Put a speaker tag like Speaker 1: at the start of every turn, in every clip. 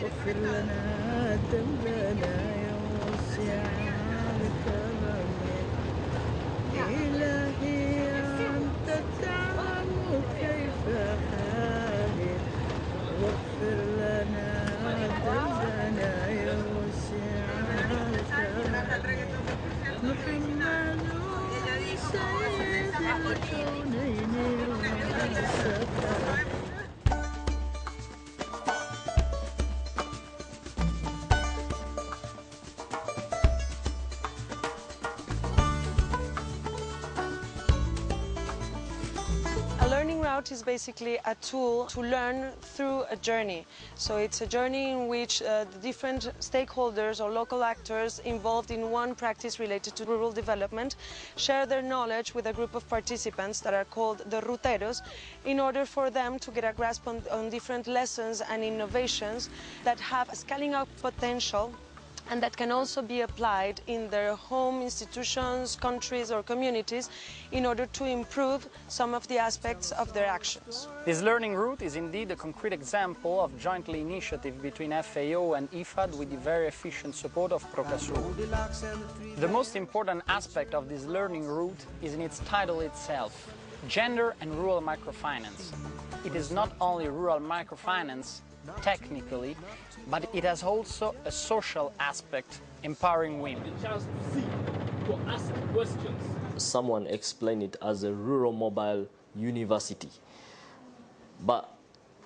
Speaker 1: واغفر لنا ذنبنا يا واسع الكرم إلهي أنت تعلم كيف حالي واغفر لنا ذنبنا يا واسع الكرم محمد سيد الكونين والثقلين.
Speaker 2: A learning route is basically a tool to learn through a journey. So it's a journey in which the different stakeholders or local actors involved in one practice related to rural development share their knowledge with a group of participants that are called the ruteros in order for them to get a grasp on different lessons and innovations that have a scaling up potential and that can also be applied in their home institutions, countries or communities in order to improve some of the aspects of their actions.
Speaker 3: This learning route is indeed a concrete example of jointly initiative between FAO and IFAD with the very efficient support of PROCASUR. The most important aspect of this learning route is in its title itself, Gender and Rural Microfinance. It is not only rural microfinance technically, but it has also a social aspect, empowering women.
Speaker 4: Someone explained it as a rural mobile university. But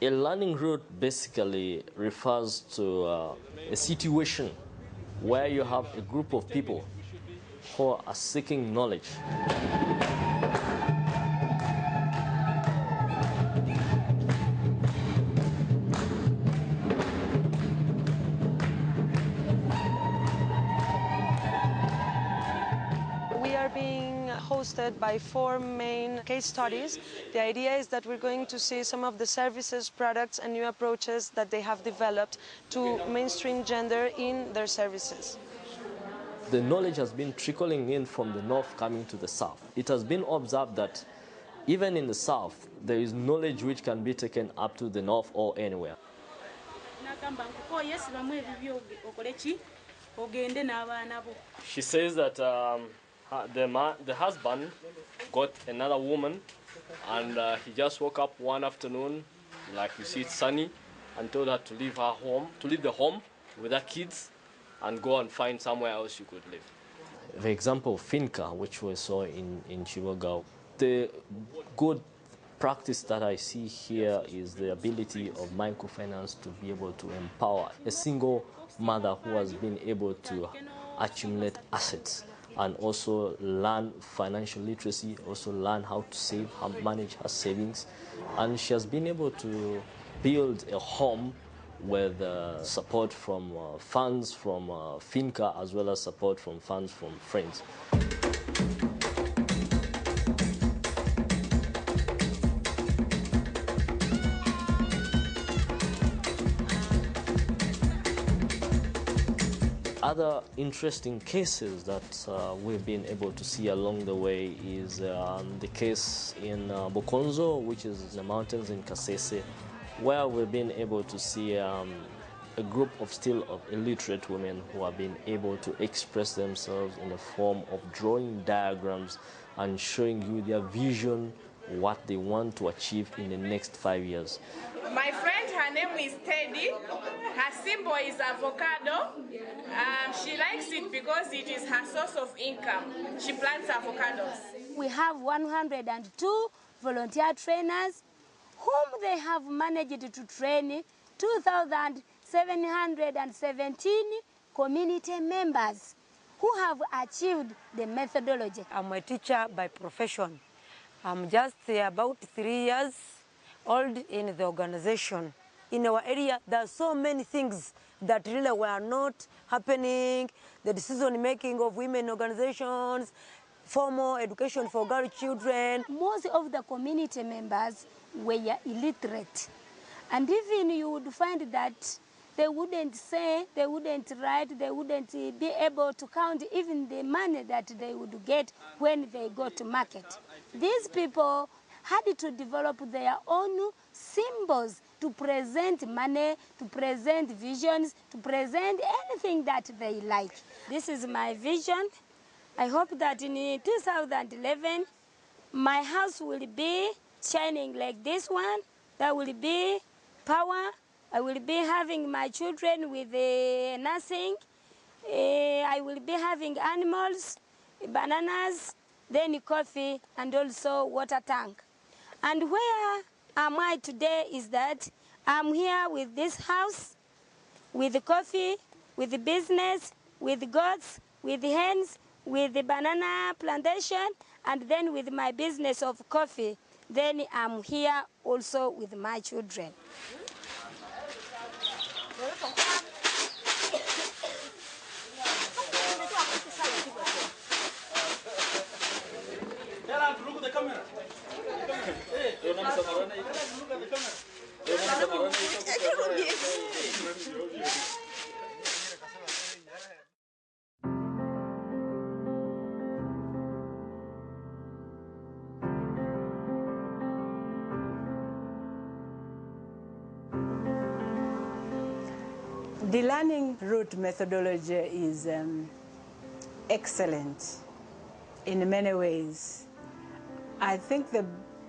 Speaker 4: a learning route basically refers to a situation where you have a group of people who are seeking knowledge.
Speaker 2: Hosted by 4 main case studies. The idea is that we're going to see some of the services, products and new approaches that they have developed to mainstream gender in their services.
Speaker 4: The knowledge has been trickling in from the north coming to the south. It has been observed that even in the south, there is knowledge which can be taken up to the north or anywhere.
Speaker 5: She says that the husband got another woman and he just woke up one afternoon, like you see it's sunny, and told her to leave her home, to leave the home with her kids and go and find somewhere else she could live.
Speaker 4: The example of Finca, which we saw in Chiboga, the good practice that I see here is the ability of microfinance to be able to empower a single mother who has been able to accumulate assets and also learn financial literacy, also learn how to save, how to manage her savings. And she has been able to build a home with support from funds from Finca as well as support from funds from friends. Other interesting cases that we've been able to see along the way is the case in Bokonzo, which is in the mountains in Kasese, where we've been able to see a group of illiterate women who have been able to express themselves in the form of drawing diagrams and showing you their vision, what they want to achieve in the next 5 years.
Speaker 6: My friend, her name is Teddy. Her symbol is avocado. She likes it because it is her source of income. She plants avocados.
Speaker 7: We have 102 volunteer trainers whom they have managed to train 2,717 community members who have achieved the methodology.
Speaker 8: I'm a teacher by profession. I'm just about 3 years old in the organization. In our area, there are so many things that really were not happening. The decision-making of women organizations, formal education for girl children.
Speaker 7: Most of the community members were illiterate. And even you would find that they wouldn't say, they wouldn't write, they wouldn't be able to count even the money that they would get when they go to market. These people had to develop their own symbols to present money, to present visions, to present anything that they like. This is my vision. I hope that in 2011, my house will be shining like this one. There will be power. I will be having my children with nursing. I will be having animals, bananas, then coffee, and also water tank. And where am I today is that I'm here with this house, with the coffee, with the business, with the goats, with the hens, with the banana plantation, and then with my business of coffee. Then I'm here also with my children.
Speaker 9: The learning route methodology is excellent in many ways. I think the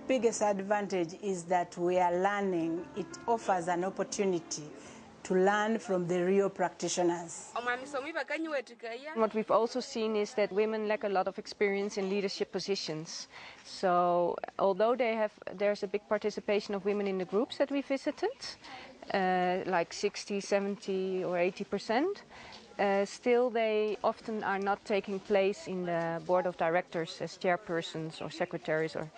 Speaker 9: biggest advantage is that we are learning. It offers an opportunity to learn from the real practitioners.
Speaker 10: What we've also seen is that women lack a lot of experience in leadership positions. So although there's a big participation of women in the groups that we visited, like 60, 70 or 80%, still they often are not taking place in the board of directors as chairpersons or secretaries or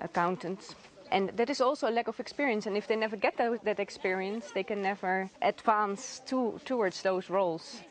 Speaker 10: accountants. And that is also a lack of experience, and if they never get that experience, they can never advance towards those roles.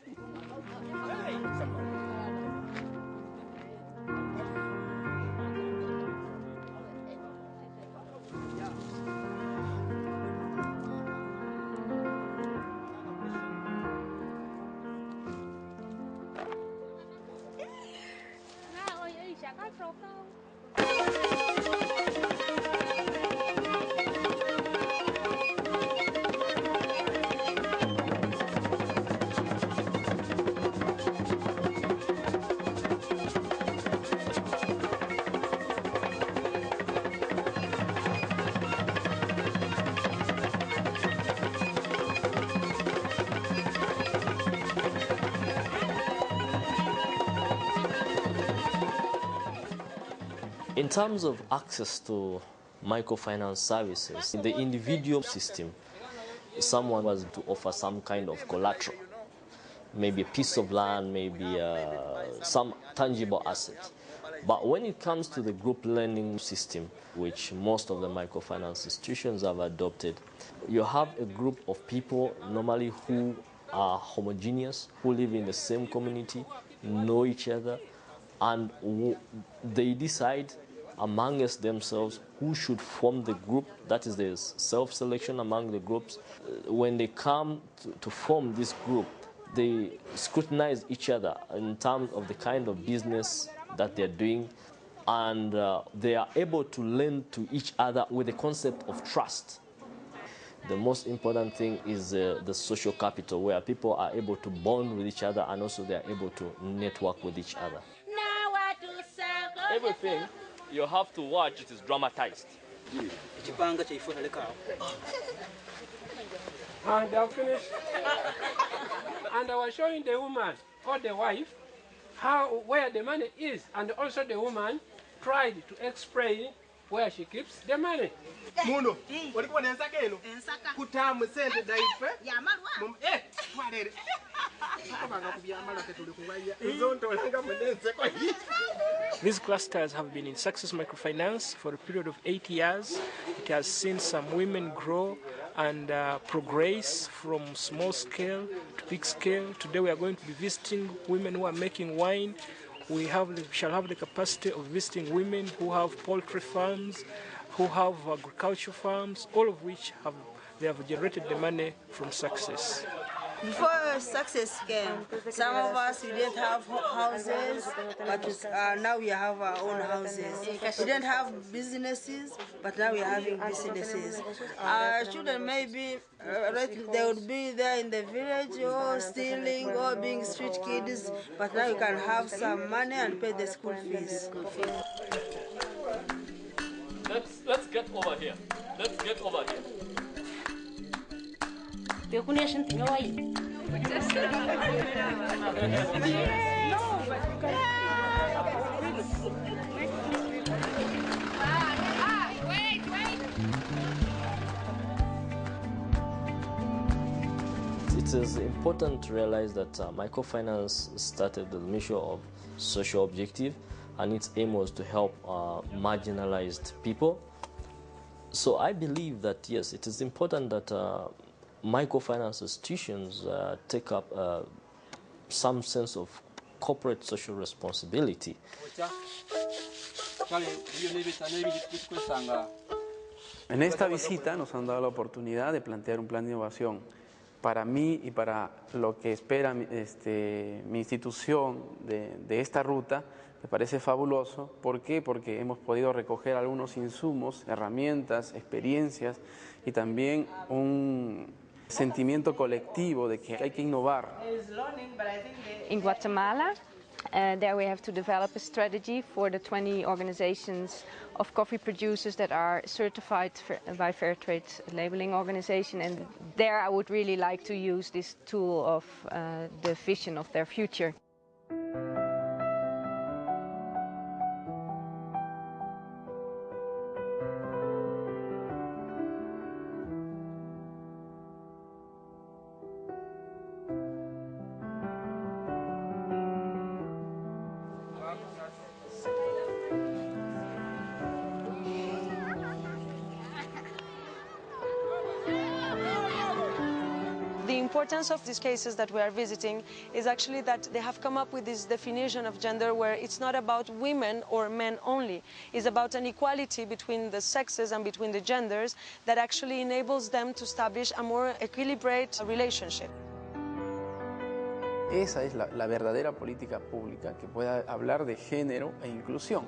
Speaker 4: In terms of access to microfinance services, in the individual system, someone was to offer some kind of collateral, maybe a piece of land, maybe some tangible asset. But when it comes to the group lending system, which most of the microfinance institutions have adopted, you have a group of people normally who are homogeneous, who live in the same community, know each other, and they decide amongst themselves who should form the group. That is the self-selection among the groups. When they come to form this group, they scrutinize each other in terms of the kind of business that they're doing, and they are able to lend to each other with the concept of trust. The most important thing is the social capital, where people are able to bond with each other and also they are able to network with each other.
Speaker 5: Everything you have to watch, it is dramatized.
Speaker 11: And I've finished. And I was showing the woman or the wife where the money is, and also the woman tried to explain where she keeps the money.
Speaker 12: Muno, walikuwa na ensaka eno? Kutamu sente daife?
Speaker 11: These clusters have been in Success Microfinance for a period of 8 years. It has seen some women grow and progress from small scale to big scale. Today we are going to be visiting women who are making wine. We shall have the capacity of visiting women who have poultry farms, who have agricultural farms, all of which they have generated the money from Success.
Speaker 13: Before where success came. Some of us, we didn't have houses, but now we have our own houses. We didn't have businesses, but now we are having businesses. Children maybe they would be there in the village or stealing or being street kids, but now you can have some money and pay the school fees.
Speaker 5: Let's get over here. Let's get over here.
Speaker 4: It is important to realize that microfinance started with the mission of social objective, and its aim was to help marginalized people. So I believe that yes, it is important that microfinance institutions take up some sense of corporate social responsibility.
Speaker 14: En esta visita nos han dado la oportunidad de plantear un plan de innovación para mí y para lo que espera mi institución de esta ruta. Me parece fabuloso. ¿Por qué? Porque hemos podido recoger algunos insumos, herramientas, experiencias y también un sentimiento colectivo de que hay que innovar.
Speaker 10: In Guatemala, there we have to develop a strategy for the 20 organizations of coffee producers that are certified by Fair Trade Labeling Organization, and there I would really like to use this tool of the vision of their future.
Speaker 2: The importance of these cases that we are visiting is actually that they have come up with this definition of gender where it's not about women or men only. It's about an equality between the sexes and between the genders that actually enables them to establish a more equilibrated relationship.
Speaker 14: Esa es la verdadera política pública que pueda hablar de género e inclusión.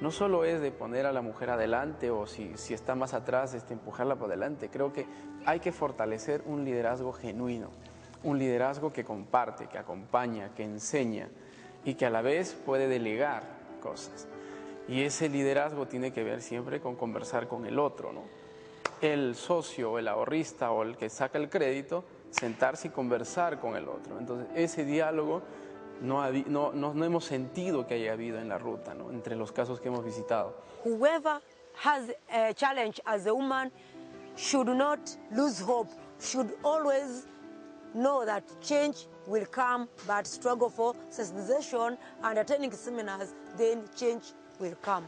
Speaker 14: No solo es de poner a la mujer adelante o si está más atrás, empujarla por adelante. Creo que hay que fortalecer un liderazgo genuino, un liderazgo que comparte, que acompaña, que enseña y que a la vez puede delegar cosas. Y ese liderazgo tiene que ver siempre con conversar con el otro, ¿no? El socio, el ahorrista o el que saca el crédito, sentarse y conversar con el otro. Entonces, ese diálogo no hemos sentido que haya habido en la ruta, ¿no? Entre los casos que hemos visitado.
Speaker 8: Whoever has a challenge as a woman should not lose hope, should always know that change will come, but struggle for sensitization and attending seminars, then change will come.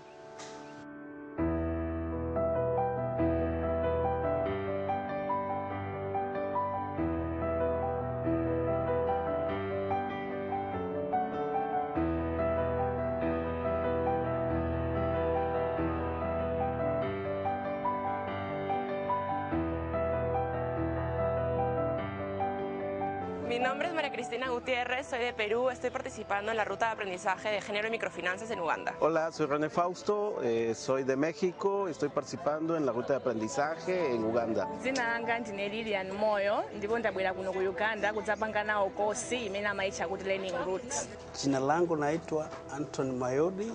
Speaker 15: Mi nombre es María Cristina Gutiérrez, soy de Perú, estoy participando en la Ruta de Aprendizaje de Género y Microfinanzas en Uganda.
Speaker 16: Hola, soy René Fausto, soy de México, estoy participando en la Ruta de Aprendizaje en Uganda.
Speaker 6: Dzina langa ndine Lilian Moyo, ndipo ndabwera kuno ku Uganda kudzapanga nawo kosi imene amaitcha kuti learning route.
Speaker 17: Jina langu naitwa Anthony Mayodi,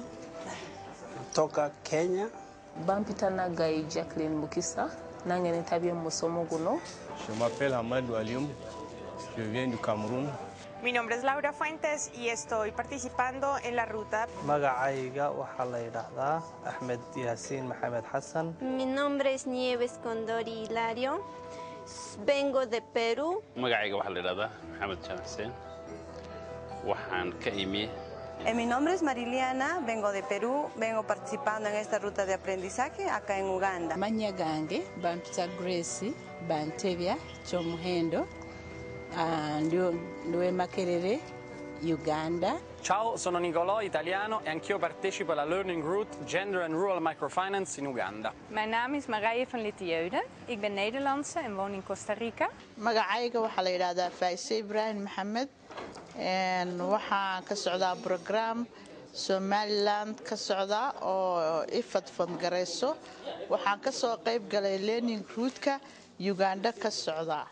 Speaker 17: kutoka Kenya.
Speaker 18: Bampita Nagai Jacqueline Mukisa, nange netabye mu musomo guno.
Speaker 19: Je m'appelle Hamadou Alioum. Yo viene de Camerún.
Speaker 20: Mi nombre es Laura Fuentes y estoy participando en la ruta.
Speaker 21: Magacayga waxaa la yiraahdaa Ahmed Yasin Mohamed Hassan.
Speaker 22: Mi nombre es Nieves Condori Hilario. Vengo de Perú.
Speaker 23: Magacayga waxaa la yiraahdaa Mohamed Jamsen. Waxaan ka imi.
Speaker 24: Mi nombre es Mariliana, vengo de Perú, vengo participando en esta ruta de aprendizaje acá en Uganda.
Speaker 25: Manyagange, Bampita Grace, Bantebya, Chomuhendo. Ndiwe Makerere, Uganda.
Speaker 1: Ciao, sono Nicolò, italiano, e anch'io partecipo alla Learning Route Gender and Rural Microfinance in Uganda.
Speaker 3: Mijn naam is Marije van Litjeuden. Ik ben Nederlandse en woon in Costa Rica.
Speaker 7: Magacayga waxaa la yiraahdaa Faisal Ibrahim Mohamed en waxaan ka socdaa program Somaliland ka socda oo ifad fund gareyso. Waxaan ka soo qayb galay Learning Route-ka Uganda ka socda.